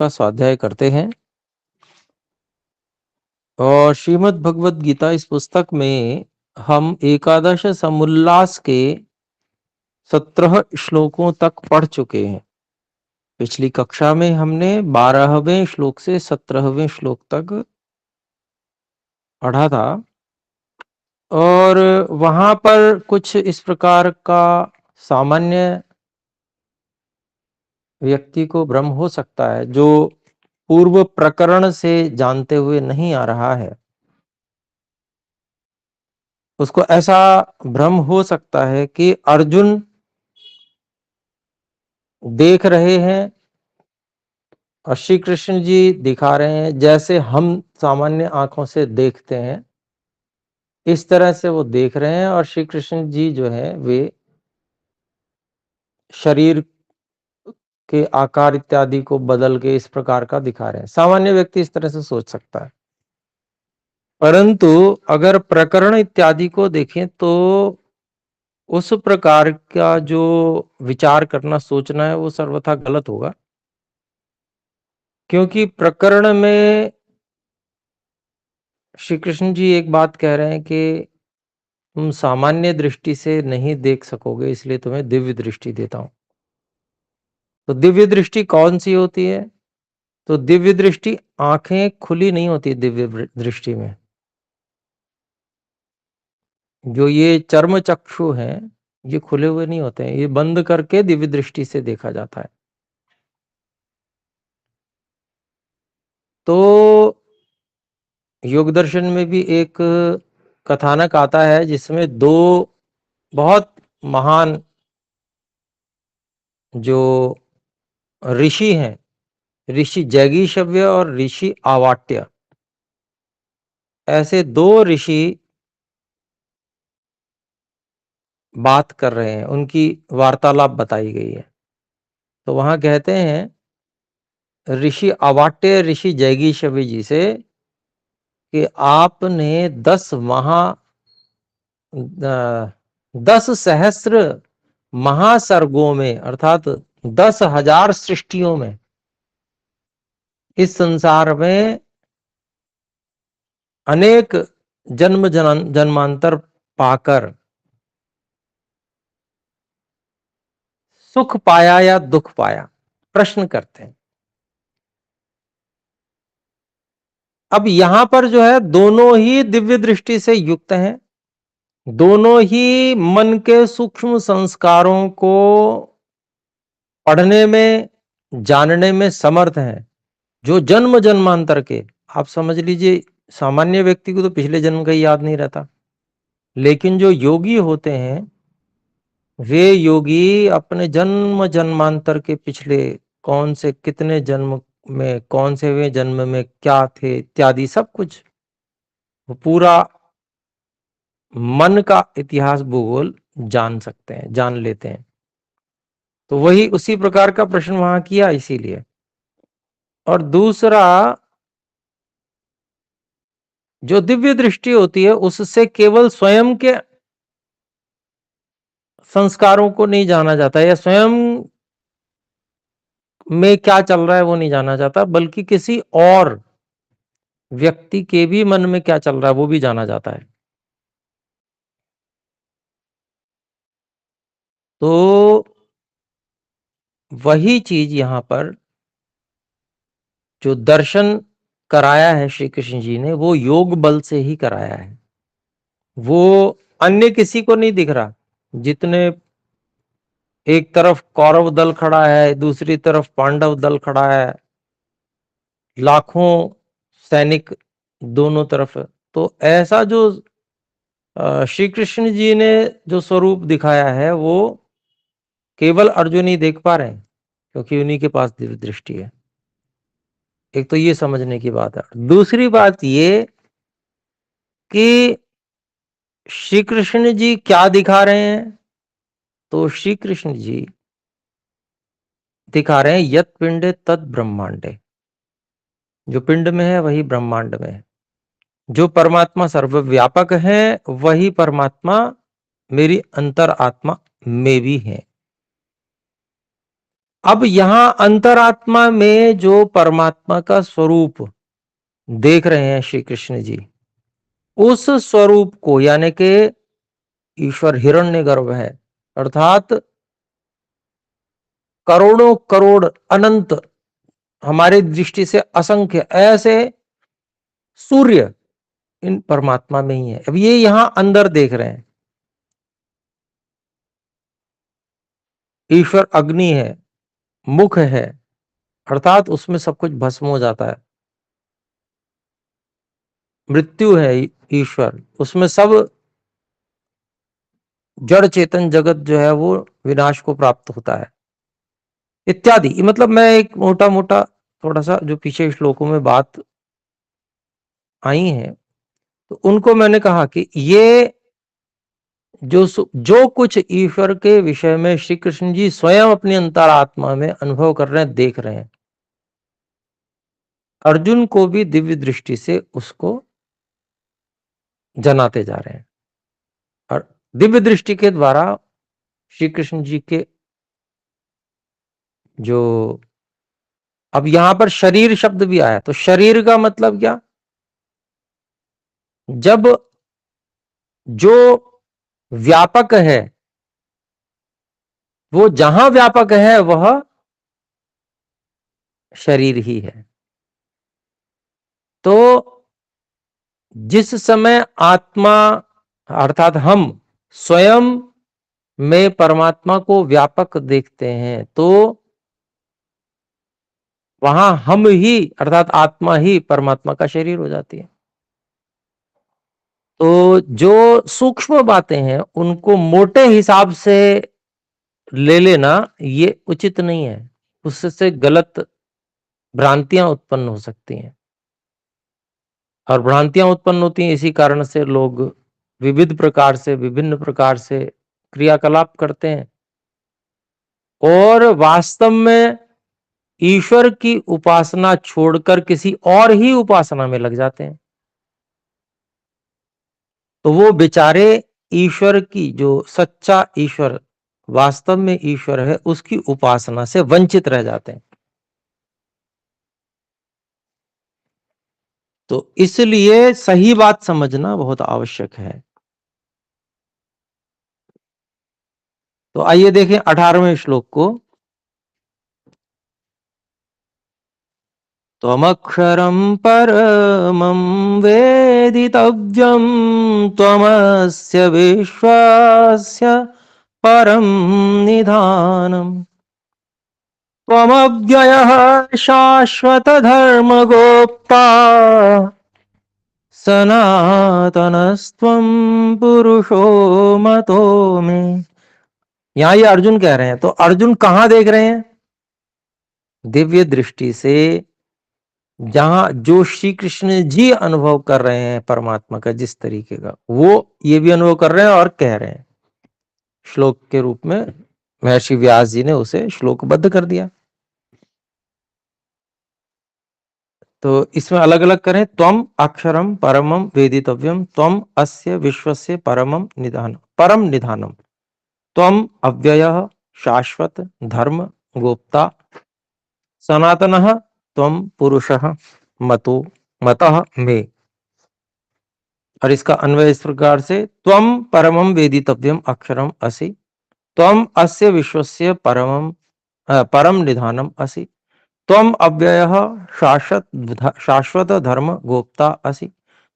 का स्वाध्याय करते हैं और श्रीमद् भगवद गीता इस पुस्तक में हम एकादश समुल्लास के 17 श्लोकों तक पढ़ चुके हैं। पिछली कक्षा में हमने 12वें श्लोक से 17वें श्लोक तक पढ़ा था और वहां पर कुछ इस प्रकार का सामान्य व्यक्ति को भ्रम हो सकता है जो पूर्व प्रकरण से जानते हुए नहीं आ रहा है। उसको ऐसा भ्रम हो सकता है कि अर्जुन देख रहे हैं और श्री कृष्ण जी दिखा रहे हैं, जैसे हम सामान्य आंखों से देखते हैं इस तरह से वो देख रहे हैं और श्री कृष्ण जी जो है वे शरीर के आकार इत्यादि को बदल के इस प्रकार का दिखा रहे हैं। सामान्य व्यक्ति इस तरह से सोच सकता है, परंतु अगर प्रकरण इत्यादि को देखें तो उस प्रकार का जो विचार करना सोचना है वो सर्वथा गलत होगा, क्योंकि प्रकरण में श्री कृष्ण जी एक बात कह रहे हैं कि तुम सामान्य दृष्टि से नहीं देख सकोगे, इसलिए तुम्हें दिव्य दृष्टि देता हूं। तो दिव्य दृष्टि कौन सी होती है? तो दिव्य दृष्टि, आंखें खुली नहीं होती दिव्य दृष्टि में। जो ये चर्म चक्षु हैं ये खुले हुए नहीं होते हैं, ये बंद करके दिव्य दृष्टि से देखा जाता है। तो योग दर्शन में भी एक कथानक आता है जिसमें दो बहुत महान जो ऋषि हैं, ऋषि जैगीषव्य और ऋषि आवाट्य, ऐसे दो ऋषि बात कर रहे हैं, उनकी वार्तालाप बताई गई है। तो वहां कहते हैं ऋषि आवाट्य ऋषि जैगीषव्य जी से कि आपने 10 सहस्त्र महासर्गों में अर्थात 10,000 सृष्टियों में इस संसार में अनेक जन्मांतर पाकर सुख पाया या दुख पाया? प्रश्न करते हैं। अब यहां पर जो है दोनों ही दिव्य दृष्टि से युक्त हैं, दोनों ही मन के सूक्ष्म संस्कारों को पढ़ने में जानने में समर्थ हैं। जो जन्म जन्मांतर के, आप समझ लीजिए सामान्य व्यक्ति को तो पिछले जन्म का ही याद नहीं रहता, लेकिन जो योगी होते हैं वे योगी अपने जन्म जन्मांतर के पिछले कौन से कितने जन्म में कौन से वे जन्म में क्या थे इत्यादि सब कुछ वो पूरा मन का इतिहास भूगोल जान सकते हैं, जान लेते हैं। तो वही उसी प्रकार का प्रश्न वहां किया इसीलिए। और दूसरा, जो दिव्य दृष्टि होती है उससे केवल स्वयं के संस्कारों को नहीं जाना जाता या स्वयं में क्या चल रहा है वो नहीं जाना जाता, बल्कि किसी और व्यक्ति के भी मन में क्या चल रहा है वो भी जाना जाता है। तो वही चीज यहां पर जो दर्शन कराया है श्री कृष्ण जी ने, वो योग बल से ही कराया है। वो अन्य किसी को नहीं दिख रहा। जितने एक तरफ कौरव दल खड़ा है, दूसरी तरफ पांडव दल खड़ा है, लाखों सैनिक दोनों तरफ, तो ऐसा जो श्री कृष्ण जी ने जो स्वरूप दिखाया है वो केवल अर्जुन ही देख पा रहे हैं, क्योंकि उन्हीं के पास दिव्य दृष्टि है। एक तो ये समझने की बात है। दूसरी बात ये कि श्री कृष्ण जी क्या दिखा रहे हैं? तो श्री कृष्ण जी दिखा रहे हैं यत पिंडे तद ब्रह्मांडे, जो पिंड में है वही ब्रह्मांड में है। जो परमात्मा सर्वव्यापक है वही परमात्मा मेरी अंतर आत्मा में भी है। अब यहां अंतरात्मा में जो परमात्मा का स्वरूप देख रहे हैं श्री कृष्ण जी, उस स्वरूप को यानी कि ईश्वर हिरण्यगर्भ है, अर्थात करोड़ों करोड़ अनंत, हमारे दृष्टि से असंख्य ऐसे सूर्य इन परमात्मा में ही है। अब ये यहां अंदर देख रहे हैं। ईश्वर अग्नि है, मुख है, अर्थात उसमें सब कुछ भस्म हो जाता है। मृत्यु है ईश्वर, उसमें सब जड़ चेतन जगत जो है वो विनाश को प्राप्त होता है इत्यादि। मतलब मैं एक मोटा मोटा थोड़ा सा जो पीछे श्लोकों में बात आई है, तो उनको मैंने कहा कि ये जो कुछ ईश्वर के विषय में श्री कृष्ण जी स्वयं अपनी अंतरात्मा में अनुभव कर रहे हैं, देख रहे हैं, अर्जुन को भी दिव्य दृष्टि से उसको जनाते जा रहे हैं। और दिव्य दृष्टि के द्वारा श्री कृष्ण जी के जो, अब यहां पर शरीर शब्द भी आया, तो शरीर का मतलब क्या? जब जो व्यापक है, वो जहां व्यापक है वह शरीर ही है। तो जिस समय आत्मा अर्थात हम स्वयं में परमात्मा को व्यापक देखते हैं, तो वहां हम ही अर्थात आत्मा ही परमात्मा का शरीर हो जाती है। तो जो सूक्ष्म बातें हैं उनको मोटे हिसाब से ले लेना ये उचित नहीं है, उससे गलत भ्रांतियां उत्पन्न हो सकती हैं। और भ्रांतियां उत्पन्न होती हैं इसी कारण से लोग विविध प्रकार से विभिन्न प्रकार से क्रियाकलाप करते हैं और वास्तव में ईश्वर की उपासना छोड़कर किसी और ही उपासना में लग जाते हैं। तो वो बेचारे ईश्वर की, जो सच्चा ईश्वर वास्तव में ईश्वर है, उसकी उपासना से वंचित रह जाते हैं। तो इसलिए सही बात समझना बहुत आवश्यक है। तो आइए देखें 18वें श्लोक को। त्वमक्षरं परमं वेदितव्यं त्वमस्य विश्वस्य परं निधानम् त्वमव्ययः शाश्वतधर्मगोप्ता सनातनस्त्वं पुरुषो मतो मे। यहां ये अर्जुन कह रहे हैं, तो अर्जुन कहां देख रहे हैं? दिव्य दृष्टि से, जहां जो श्री कृष्ण जी अनुभव कर रहे हैं परमात्मा का जिस तरीके का, वो ये भी अनुभव कर रहे हैं और कह रहे हैं। श्लोक के रूप में महर्षि व्यास जी ने उसे श्लोकबद्ध कर दिया। तो इसमें अलग अलग करें। त्वम अक्षरम परमम वेदितव्यम त्वम अस्य विश्वस्य परमम निधानम परम निधानम त्वम अव्ययः शाश्वत धर्म गोप्ता सनातनः त्वम पुरुषः मतो मतः मे। और इसका अन्वय इस प्रकार से, त्वम परमं वेदितव्यम अक्षरम असि त्वम अस्य विश्वस्य परम निधानम असि त्वम अव्ययः शाश्वत धर्म गोप्ता असि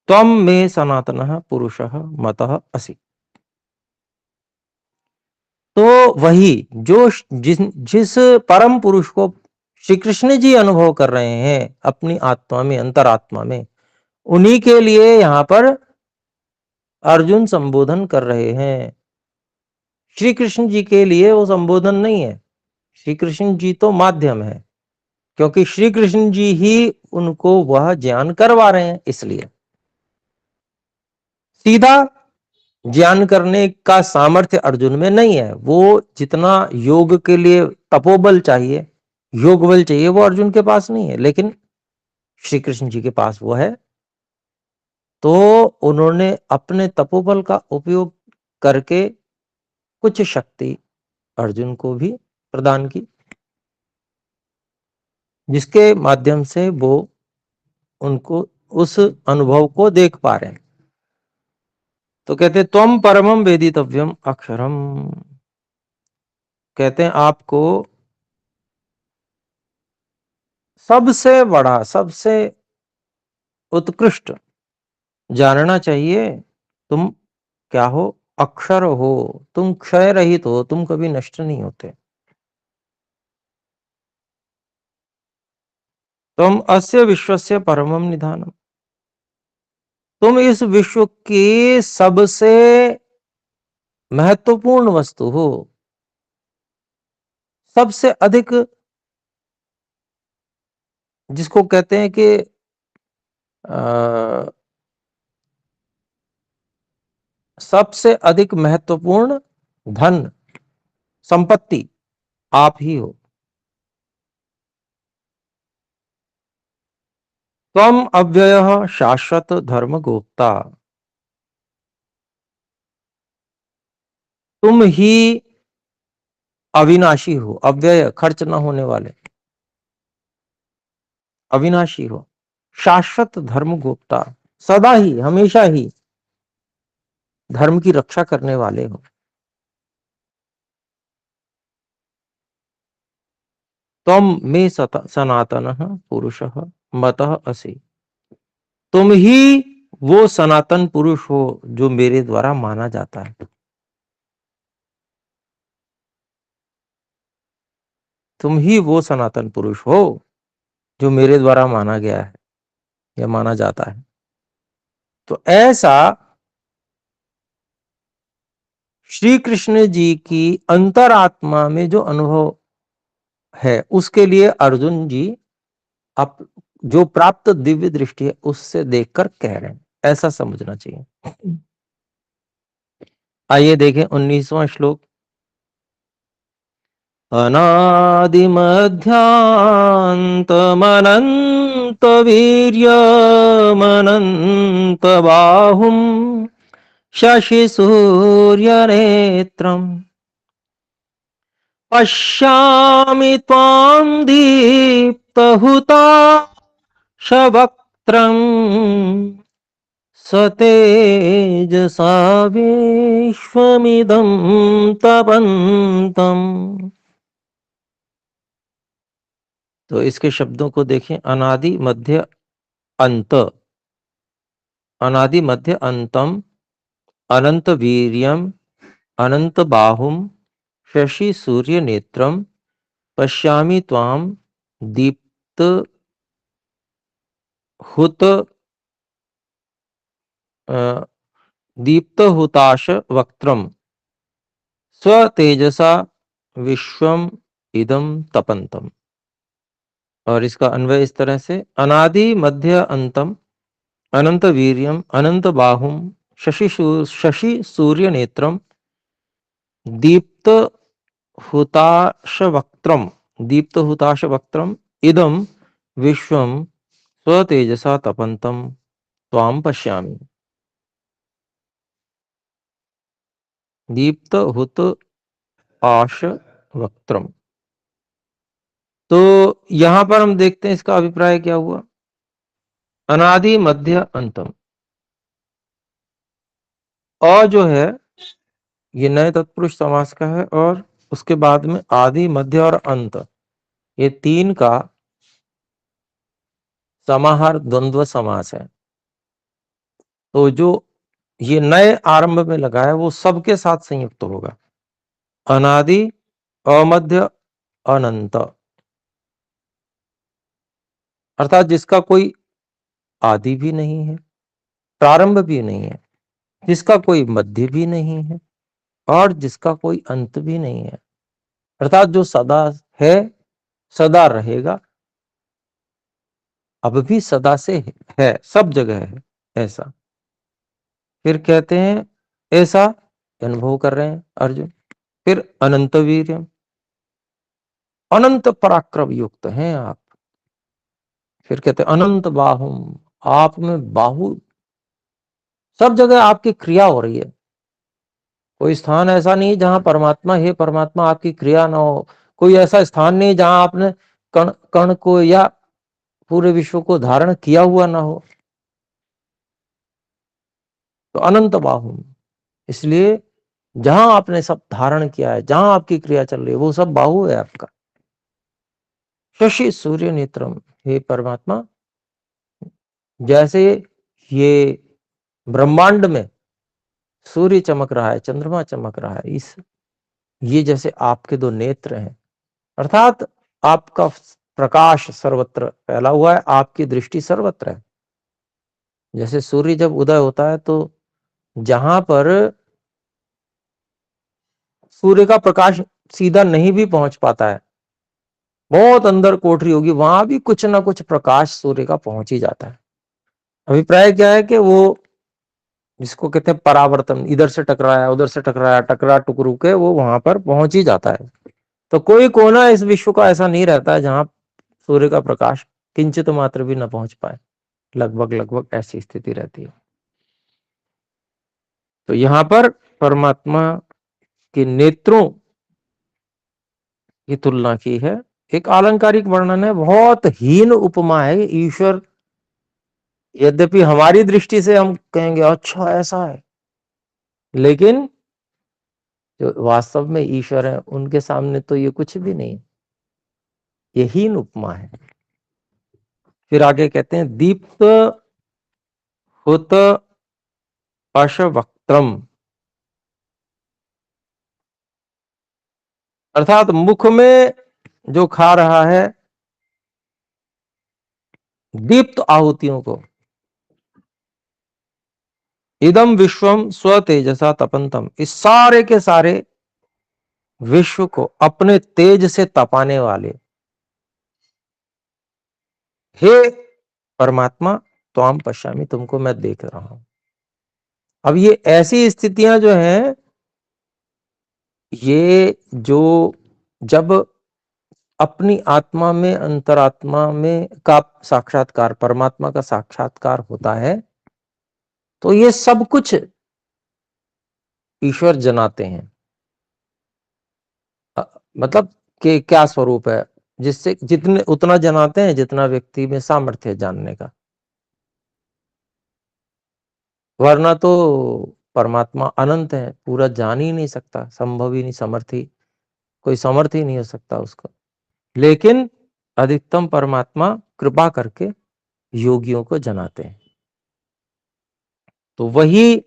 त्वम मे सनातनः पुरुषः मतः असि। तो वही जो जिस परम पुरुष को श्री कृष्ण जी अनुभव कर रहे हैं अपनी आत्मा में, अंतरात्मा में, उन्हीं के लिए यहां पर अर्जुन संबोधन कर रहे हैं। श्री कृष्ण जी के लिए वो संबोधन नहीं है। श्री कृष्ण जी तो माध्यम है, क्योंकि श्री कृष्ण जी ही उनको वह ज्ञान करवा रहे हैं। इसलिए सीधा ज्ञान करने का सामर्थ्य अर्जुन में नहीं है। वो जितना योग के लिए तपोबल चाहिए, योग बल चाहिए, वो अर्जुन के पास नहीं है, लेकिन श्री कृष्ण जी के पास वो है। तो उन्होंने अपने तपोबल का उपयोग करके कुछ शक्ति अर्जुन को भी प्रदान की। जिसके माध्यम से वो उनको उस अनुभव को देख पा रहे हैं। तो कहते हैं त्वम परमम वेदितव्यम अक्षरम, कहते हैं आपको सबसे बड़ा, सबसे उत्कृष्ट जानना चाहिए। तुम क्या हो? अक्षर हो, तुम क्षय रहित हो, तुम कभी नष्ट नहीं होते। तुम अस्य विश्वस्य परमम निधानम, तुम इस विश्व की सबसे महत्वपूर्ण वस्तु हो, सबसे अधिक, जिसको कहते हैं कि सबसे अधिक महत्वपूर्ण धन, संपत्ति आप ही हो। त्वम अव्ययः शाश्वत धर्म गोप्ता, तुम ही अविनाशी हो, अव्यय, खर्च न होने वाले, अविनाशी हो, शाश्वत धर्म गोप्ता, सदा ही, हमेशा ही धर्म की रक्षा करने वाले हो। त्वम में सनातनः पुरुषः मतः असि, तुम ही वो सनातन पुरुष हो जो मेरे द्वारा माना जाता है। तुम ही वो सनातन पुरुष हो जो मेरे द्वारा माना गया है या माना जाता है। तो ऐसा श्री कृष्ण जी की अंतरात्मा में जो अनुभव है, उसके लिए अर्जुन जी आप जो प्राप्त दिव्य दृष्टि है उससे देखकर कह रहे हैं, ऐसा समझना चाहिए। आइए देखें 19वां श्लोक। अनादिमध्यान्तमनन्तवीर्यमनन्त बाहुं शशिसूर्यनेत्रम् पश्यामि त्वां दीप्तहुताशवक्त्रम् सतेजसा विश्वमिदं तपन्तम्। तो इसके शब्दों को देखें। अनादि मध्य अंत, अनादि मध्य अंतम, अनंत वीर्यम, अनंत बाहुम, शशि सूर्य नेत्रम, पश्यामि त्वाम दीप्त हुत दीप्त हुताश वक्त्रम स्वतेजसा विश्वम इदम तपंतम। और इसका अन्वय इस तरह से, अनादि मध्य अंतम, अनंत वीर्यम, अनंत बाहुम, शशि सूर्य नेत्रम, दीप्त हुताशवक्त्रम, दीप्त हुताशवक्त्रम, इदम विश्वम स्वतेजसा तपंतम त्वाम पश्यामि। दीप्त हुत आश वक्त्रम। तो यहां पर हम देखते हैं इसका अभिप्राय क्या हुआ। अनादि मध्य अंतम, और जो है ये नए तत्पुरुष समास का है, और उसके बाद में आदि मध्य और अंत, ये तीन का समाहार द्वंद्व समास है। तो जो ये नए आरंभ में लगा है वो सबके साथ संयुक्त होगा। अनादि, अमध्य, अनंत, अर्थात जिसका कोई आदि भी नहीं है, प्रारंभ भी नहीं है, जिसका कोई मध्य भी नहीं है, और जिसका कोई अंत भी नहीं है, अर्थात जो सदा है, सदा रहेगा, अब भी सदा से है, सब जगह है, ऐसा। फिर कहते हैं ऐसा अनुभव कर रहे हैं अर्जुन। फिर अनंत वीर्यम, अनंत पराक्रम युक्त हैं आप। फिर कहते हैं अनंत बाहुम, आप में बाहु, सब जगह आपकी क्रिया हो रही है। कोई स्थान ऐसा नहीं जहां परमात्मा, हे परमात्मा आपकी क्रिया ना हो। कोई ऐसा स्थान नहीं जहां आपने कण कण को या पूरे विश्व को धारण किया हुआ ना हो। तो अनंत बाहु, इसलिए जहां आपने सब धारण किया है, जहां आपकी क्रिया चल रही है, वो सब बाहु है आपका। शशि सूर्य नेत्रम, हे परमात्मा, जैसे ये ब्रह्मांड में सूर्य चमक रहा है, चंद्रमा चमक रहा है, इस ये जैसे आपके दो नेत्र हैं, अर्थात आपका प्रकाश सर्वत्र फैला हुआ है, आपकी दृष्टि सर्वत्र है। जैसे सूर्य जब उदय होता है तो जहां पर सूर्य का प्रकाश सीधा नहीं भी पहुंच पाता है, बहुत अंदर कोठरी होगी, वहां भी कुछ ना कुछ प्रकाश सूर्य का पहुंच ही जाता है। अभिप्राय क्या है कि वो जिसको कहते हैं परावर्तन, इधर से टकराया, उधर से टकराया, टकरा टुकरू के वो वहां पर पहुंच ही जाता है। तो कोई कोना इस विश्व का ऐसा नहीं रहता है जहां सूर्य का प्रकाश किंचित मात्र भी न पहुंच पाए। लगभग लगभग ऐसी स्थिति रहती है। तो यहां पर परमात्मा के नेत्रों की तुलना की है। एक आलंकारिक वर्णन है, बहुत हीन उपमा है। ईश्वर, यद्यपि हमारी दृष्टि से हम कहेंगे अच्छा ऐसा है, लेकिन जो वास्तव में ईश्वर है उनके सामने तो ये कुछ भी नहीं, ये हीन उपमा है। फिर आगे कहते हैं दीप्त हुत अशवक्त्रम, अर्थात मुख में जो खा रहा है दीप्त आहुतियों को, इदम विश्वम स्व तेजसा तपंतम, इस सारे के सारे विश्व को अपने तेज से तपाने वाले हे परमात्मा त्वाम पश्यामि, तुमको मैं देख रहा हूं। अब ये ऐसी स्थितियां जो हैं, ये जो जब अपनी आत्मा में, अंतरात्मा में का साक्षात्कार, परमात्मा का साक्षात्कार होता है, तो ये सब कुछ ईश्वर जनाते हैं। मतलब कि क्या स्वरूप है, जिससे जितने उतना जनाते हैं जितना व्यक्ति में सामर्थ्य है जानने का, वरना तो परमात्मा अनंत है, पूरा जान ही नहीं सकता, संभव ही नहीं, समर्थ ही, कोई समर्थ ही नहीं हो सकता उसका। लेकिन अधिकतम परमात्मा कृपा करके योगियों को जनाते हैं। तो वही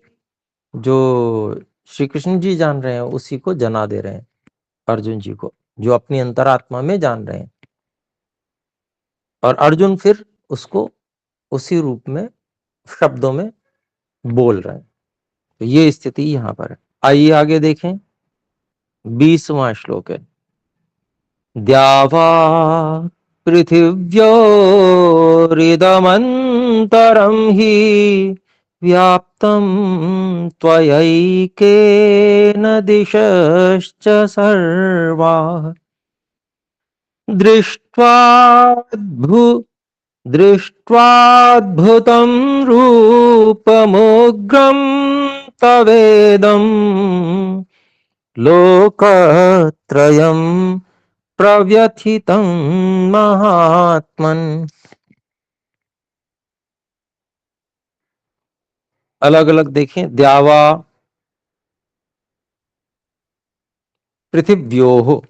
जो श्री कृष्ण जी जान रहे हैं उसी को जना दे रहे हैं अर्जुन जी को, जो अपनी अंतरात्मा में जान रहे हैं, और अर्जुन फिर उसको उसी रूप में शब्दों में बोल रहे हैं। तो ये स्थिति यहां पर है। आइए आगे देखें, 20वां श्लोक है। द्यावा पृथिव्योरिदमन्तरं हि व्याप्तं त्वयैकेन दिशश्च सर्वाः दृष्ट्वाद्भुतं रूपमुग्रं तवेदं लोकत्रयं प्रव्यथितं महात्मन्। अलग अलग देखें, द्यावा पृथिव्योः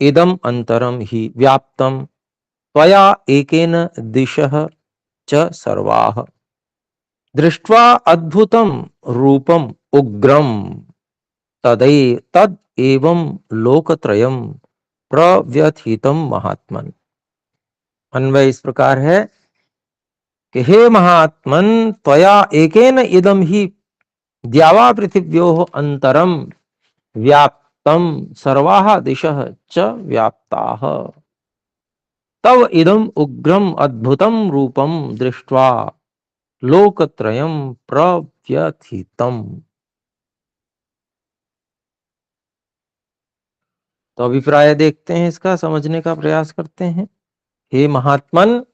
इदम अंतरम ही व्याप्तम त्वया एकेन दिशः च सर्वाः दृष्ट्वा अद्भुतं रूपम उग्रम तद एवं लोकत्रयं प्रव्यथितं महात्मन्। अन्वय इस प्रकार है कि हे महात्मन, त्वया एकेन इदम ही द्यावा पृथिव्योः अंतरम व्याप्तम सर्वाः दिशः च व्याप्ताः तव इदम उग्रम अद्भुतम रूपम दृष्ट्वा लोकत्रयं प्रव्यथितम्। तो अभिप्राय देखते हैं, इसका समझने का प्रयास करते हैं। हे महात्मन,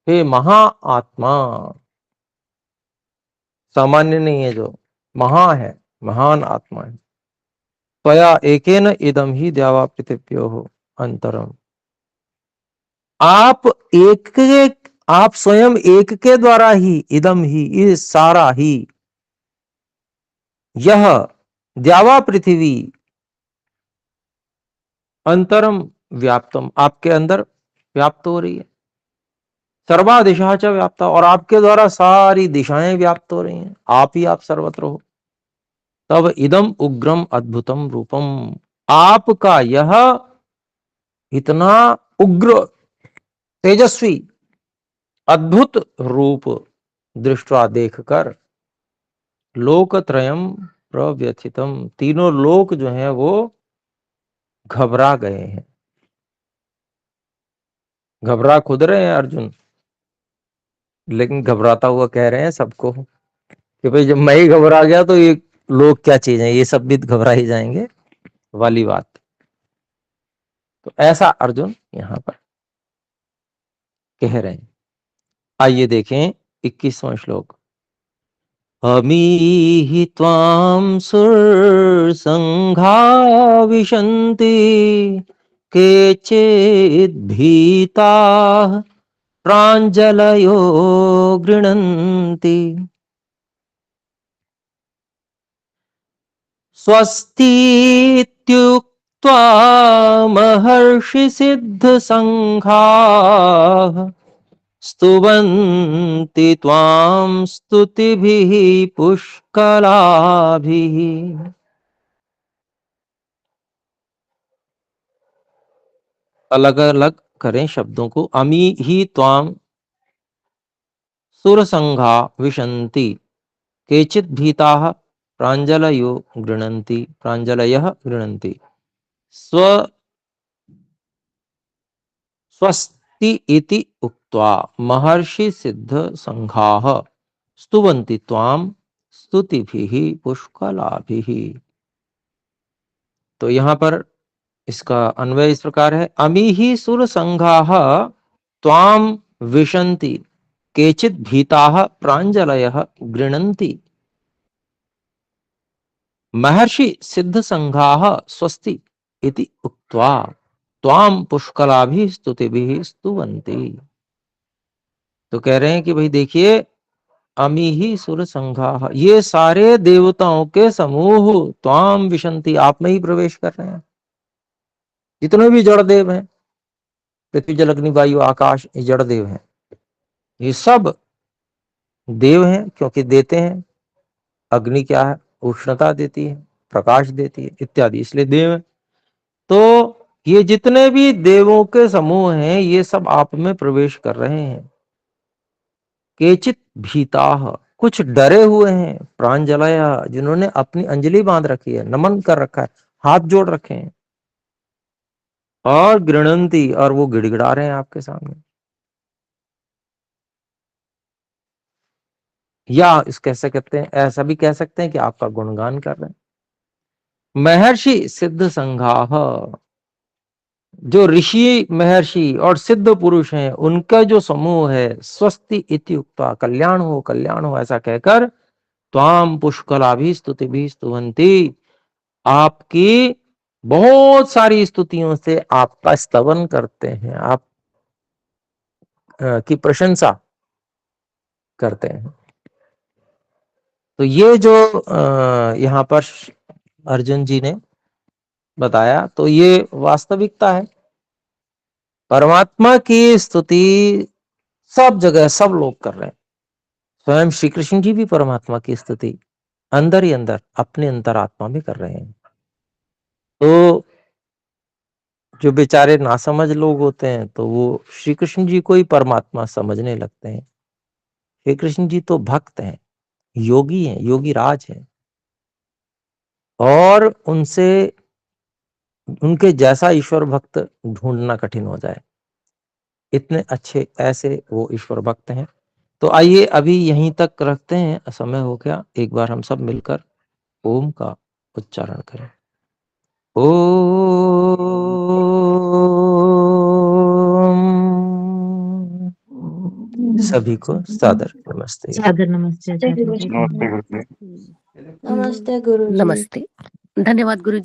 हे महा आत्मा, सामान्य नहीं है, जो महा है, महान आत्मा है। त्वया एकेन इदम ही द्यावा पृथिव्योः अंतरम, आप स्वयं एक के द्वारा ही, इदम ही, ये सारा ही, यह द्यावा पृथ्वी अंतरम व्याप्तम, आपके अंदर व्याप्त हो रही है। सर्वा दिशा च व्याप्ता, और आपके द्वारा सारी दिशाएं व्याप्त हो रही हैं, आप ही आप सर्वत्र हो। तब इदम उग्रम अद्भुतम रूपम, आपका यह इतना उग्र, तेजस्वी, अद्भुत रूप दृष्टवा, देखकर, लोकत्रयम प्रव्यथितम, तीनों लोक जो है वो घबरा गए हैं। घबरा खुद रहे हैं अर्जुन, लेकिन घबराता हुआ कह रहे हैं सबको कि भाई जब मैं ही घबरा गया तो ये लोग क्या चीज है, ये सब भी घबरा ही जाएंगे वाली बात। तो ऐसा अर्जुन यहां पर कह रहे हैं। आइए देखें 21वां श्लोक। अमीहि त्वां सुरसंघा विशन्ति केचिद्भीताः प्राञ्जलयो गृह्णन्ति स्वस्तीत्युक्त्वा महर्षि सिद्धसंघाः स्तुवन्ति त्वां स्तुतिभिः पुष्कलाभिः। अलग अलग करें शब्दों को। अमी ही त्वां सुरसंघा विशन्ति केचित् भीताः प्राञ्जलयो गृह्णन्ति, प्राञ्जलयः गृह्णन्ति। स्वस्ति इति उक्त्वा महर्षि सिद्ध संघाः स्तुवन्ति त्वां स्तुतिभिः पुष्कलाभिः। तो यहां पर इसका अन्वय इस प्रकार है। अमी ही सुर संघाः त्वां विशन्ति केचित् भीताः प्राञ्जलयः गृह्णन्ति महर्षि सिद्ध संघाः स्वस्ति इति उक्त्वा त्वां पुष्कलाभिः स्तुतिभिः स्तुवन्ति। तो कह रहे हैं कि भाई देखिए, अमी ही सुर संघाः, ये सारे देवताओं के समूह त्वां विशन्ति, आप में ही प्रवेश कर रहे हैं। जितने भी जड़ देव हैं, पृथ्वी जल अग्नि वायु आकाश, ये जड़ देव हैं, ये सब देव हैं क्योंकि देते हैं। अग्नि क्या है? उष्णता देती है, प्रकाश देती है इत्यादि, इसलिए देव है। तो ये जितने भी देवों के समूह हैं, ये सब आप में प्रवेश कर रहे हैं। केचित भीताः, कुछ डरे हुए हैं, प्रांजलय, जिन्होंने अपनी अंजलि बांध रखी है, नमन कर रखा है, हाथ जोड़ रखे हैं, और गृणंती, और वो गिड़गिड़ा रहे हैं आपके सामने। या इस कैसे कहते हैं, ऐसा भी कह सकते हैं कि आपका गुणगान कर रहे हैं। महर्षि सिद्ध संघाः, जो ऋषि महर्षि और सिद्ध पुरुष हैं, उनका जो समूह है, स्वस्ति इति उक्त्वा, कल्याण हो ऐसा कहकर, त्वाम पुष्कलाभि स्तुतिभिः स्तुवन्ति, आपकी बहुत सारी स्तुतियों से आपका स्तवन करते हैं, आप की प्रशंसा करते हैं। तो ये जो यहाँ पर अर्जुन जी ने बताया, तो ये वास्तविकता है। परमात्मा की स्तुति सब जगह सब लोग कर रहे हैं। स्वयं श्री कृष्ण जी भी परमात्मा की स्तुति अंदर ही अंदर अपने अंतरात्मा में कर रहे हैं। तो जो बेचारे नासमझ लोग होते हैं, तो वो श्री कृष्ण जी को ही परमात्मा समझने लगते हैं। श्री कृष्ण जी तो भक्त हैं, योगी हैं, योगी राज हैं, और उनसे, उनके जैसा ईश्वर भक्त ढूंढना कठिन हो जाए, इतने अच्छे ऐसे वो ईश्वर भक्त हैं। तो आइए अभी यहीं तक रखते हैं, समय हो गया। एक बार हम सब मिलकर ओम का उच्चारण करें। ओम। सभी को सादर नमस्ते। सादर नमस्ते। नमस्ते गुरुजी। नमस्ते गुरुजी। नमस्ते, धन्यवाद गुरुजी।